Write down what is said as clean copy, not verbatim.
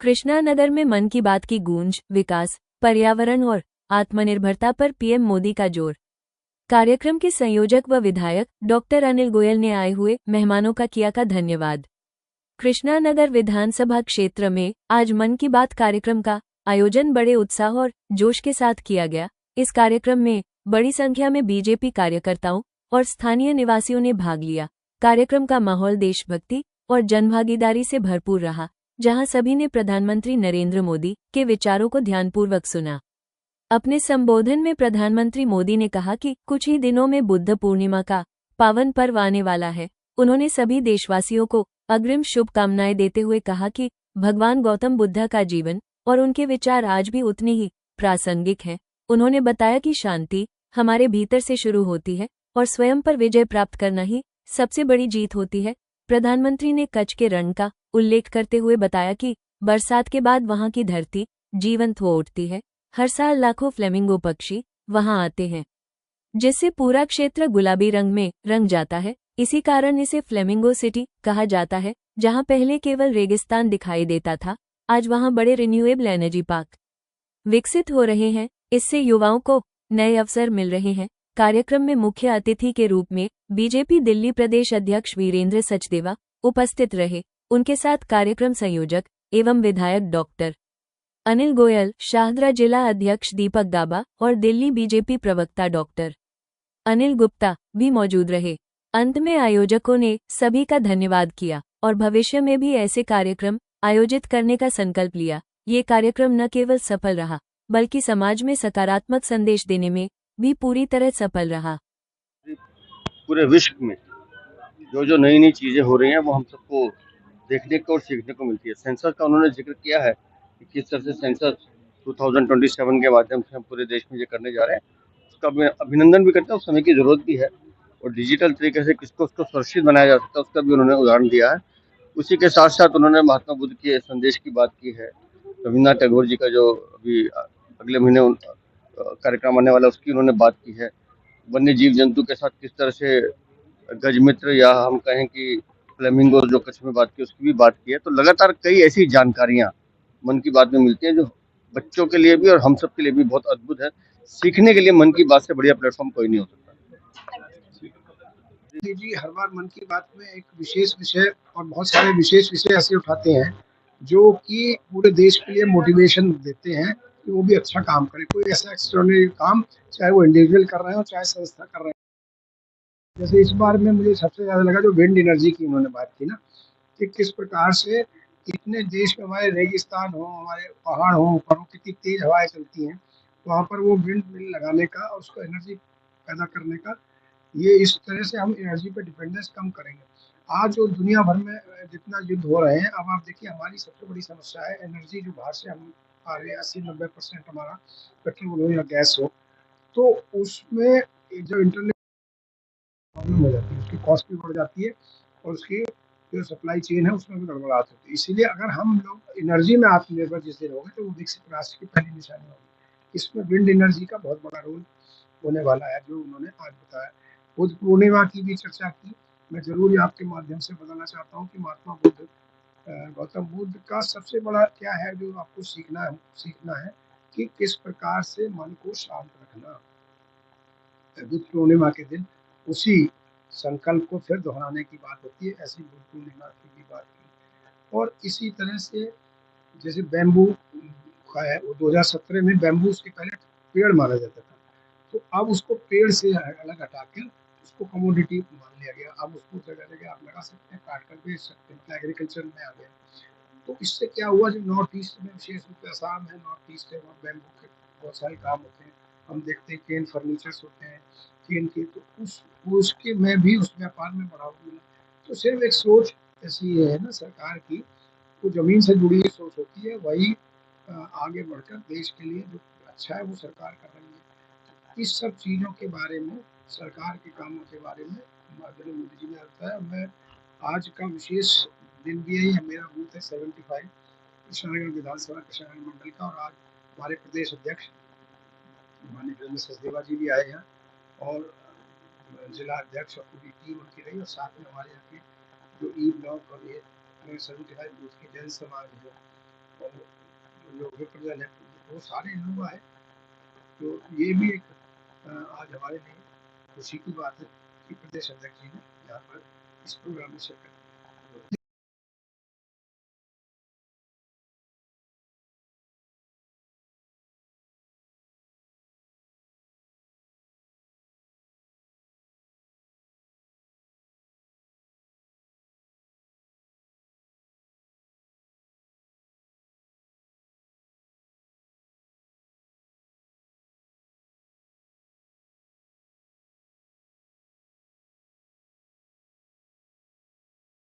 कृष्णानगर में मन की बात की गूंज, विकास, पर्यावरण और आत्मनिर्भरता पर पीएम मोदी का जोर। कार्यक्रम के संयोजक व विधायक डॉक्टर अनिल गोयल ने आए हुए मेहमानों का किया का धन्यवाद। कृष्णानगर विधानसभा क्षेत्र में आज मन की बात कार्यक्रम का आयोजन बड़े उत्साह और जोश के साथ किया गया। इस कार्यक्रम में बड़ी संख्या में बीजेपी कार्यकर्ताओं और स्थानीय निवासियों ने भाग लिया। कार्यक्रम का माहौल देशभक्ति और जनभागीदारी से भरपूर रहा, जहां सभी ने प्रधानमंत्री नरेंद्र मोदी के विचारों को ध्यानपूर्वक सुना। अपने संबोधन में प्रधानमंत्री मोदी ने कहा कि कुछ ही दिनों में बुद्ध पूर्णिमा का पावन पर्व आने वाला है। उन्होंने सभी देशवासियों को अग्रिम शुभकामनाएं देते हुए कहा कि भगवान गौतम बुद्ध का जीवन और उनके विचार आज भी उतने ही प्रासंगिक हैं। उन्होंने बताया कि शांति हमारे भीतर से शुरू होती है और स्वयं पर विजय प्राप्त करना ही सबसे बड़ी जीत होती है। प्रधानमंत्री ने कच्छ के रण का उल्लेख करते हुए बताया कि बरसात के बाद वहां की धरती जीवंत हो उठती है। हर साल लाखों फ्लेमिंगो पक्षी वहां आते हैं, जिससे पूरा क्षेत्र गुलाबी रंग में रंग जाता है। इसी कारण इसे फ्लेमिंगो सिटी कहा जाता है। जहां पहले केवल रेगिस्तान दिखाई देता था, आज वहां बड़े रिन्यूएबल एनर्जी पार्क विकसित हो रहे हैं। इससे युवाओं को नए अवसर मिल रहे हैं। कार्यक्रम में मुख्य अतिथि के रूप में बीजेपी दिल्ली प्रदेश अध्यक्ष वीरेंद्र सचदेवा उपस्थित रहे। उनके साथ कार्यक्रम संयोजक एवं विधायक डॉक्टर अनिल गोयल, शाहदरा जिला अध्यक्ष दीपक गाबा और दिल्ली बीजेपी प्रवक्ता डॉक्टर अनिल गुप्ता भी मौजूद रहे। अंत में आयोजकों ने सभी का धन्यवाद किया और भविष्य में भी ऐसे कार्यक्रम आयोजित करने का संकल्प लिया। ये कार्यक्रम न केवल सफल रहा, बल्कि समाज में सकारात्मक संदेश देने में भी पूरी तरह सफल रहा। पूरे विश्व में जो जो नई नई चीजें हो रही हैं वो हम सबको देखने को और सीखने को मिलती है। सेंसस का उन्होंने जिक्र किया है कि किस तरह से सेंसस 2027 के माध्यम से हम पूरे देश में ये करने जा रहे हैं। उसका मैं अभिनंदन भी करता हूँ। समय की जरूरत भी है और डिजिटल तरीके से किसको उसको सुरक्षित बनाया जा सकता है उसका भी उन्होंने उदाहरण दिया है। उसी के साथ साथ उन्होंने महात्मा बुद्ध के संदेश की बात की है। रविन्द्रनाथ टैगोर जी का जो अभी अगले महीने कार्यक्रम आने वाला है उसकी उन्होंने बात की है। वन्य जीव जंतु के साथ किस तरह से गजमित्र या हम कहें कि फ्लेमिंगो जो कच्छ में बात की उसकी भी बात की है। तो लगातार कई ऐसी जानकारियां मन की बात में मिलती हैं जो बच्चों के लिए भी और हम सब के लिए भी बहुत अद्भुत है। सीखने के लिए मन की बात से बढ़िया प्लेटफॉर्म कोई नहीं हो सकता। जी हर बार मन की बात में एक विशेष विषय और बहुत सारे विशेष विषय ऐसे उठाते हैं जो कि पूरे देश के लिए मोटिवेशन देते हैं कि वो भी अच्छा काम करे। कोई ऐसा एक्स्ट्राऑर्डिनरी काम, चाहे वो इंडिविजुअल कर रहे हो चाहे संस्था कर रहे हैं। जैसे इस बार में मुझे सबसे ज़्यादा लगा जो विंड एनर्जी की उन्होंने बात की ना, कि किस प्रकार से इतने देश में हमारे रेगिस्तान हो, हमारे पहाड़ हो, ऊपर हो, कितनी तेज हवाएं चलती हैं, वहाँ पर वो विंड मिल लगाने का और उसको एनर्जी पैदा करने का, ये इस तरह से हम एनर्जी पे डिपेंडेंस कम करेंगे। आज जो दुनिया भर में जितना युद्ध हो रहे हैं, अब आप देखिए हमारी सबसे बड़ी समस्या है एनर्जी जो बाहर से हम आ रहे हैं। 80-90% हमारा पेट्रोल हो या गैस हो, तो उसमें जो इंटरनेट प्रॉब्लम हो जाती है, उसकी कॉस्ट भी बढ़ जाती है और उसकी जो सप्लाई चेन है उसमें भी गड़बड़ाहट होती है। इसीलिए अगर हम लोग एनर्जी में आत्मनिर्भर जिस दिन होंगे तो वो विकसित राष्ट्र की पहली निशानी होगी। इसमें विंड एनर्जी का बहुत बड़ा रोल होने वाला है जो उन्होंने आज बताया। बुद्ध पूर्णिमा की भी चर्चा की। मैं जरूर आपके माध्यम से बताना चाहता हूँ कि महात्मा बुद्ध, गौतम बुद्ध का सबसे बड़ा क्या है जो आपको सीखना है कि किस प्रकार से मन को शांत रखना। बुद्ध पूर्णिमा के दिन उसी संकल्प को फिर दोहराने की बात होती है। ऐसी बुद्ध पूर्णिमा की भी बात की। और इसी तरह से जैसे बैम्बू का है, वो 2017 में बैम्बू उसके पहले पेड़ माना जाता था, तो अब उसको पेड़ से अलग हटा कर उसको कमोडिटी मान लिया गया। अब उसको जगह जगह आप लगा सकते हैं, काट कर बेच सकते हैं, एग्रीकल्चर में आ गया। तो इससे क्या हुआ, जो नॉर्थ ईस्ट में विशेष रूप से असम है, नॉर्थ ईस्ट है, वहाँ बैम्बू के बहुत सारे काम होते हैं। हम देखते हैं केन फर्नीचर्स होते हैं केन के, तो उसके में भी उस व्यापार में बढ़ावा मिला। तो सिर्फ एक सोच ऐसी है ना सरकार की, तो जमीन से जुड़ी हुई सोच होती है, वही आगे बढ़कर देश के लिए जो अच्छा है वो सरकार कर रही है। इस सब चीज़ों के बारे में, सरकार के कामों के बारे में माननीय मोदी जी ने बताया। मैं आज का विशेष दिन भी है, मेरा बूथ है 75 कृष्णानगर विधानसभा कृष्णानगर मंडल का, और आज हमारे प्रदेश अध्यक्ष माननीय वीरेंद्र सचदेवा जी भी आए हैं और जिला अध्यक्ष और पूरी टीम उनकी रही, और साथ में हमारे यहाँ के जो ई ब्लॉक और ये 75 बूथ के जन समाज है और लोग रिप्रेजेंट है, बहुत सारे लोग आए, तो ये भी एक आज हमारे लिए खुशी की बात है कि प्रदेश अध्यक्ष जी ने यहाँ पर इस प्रोग्राम में शिरकत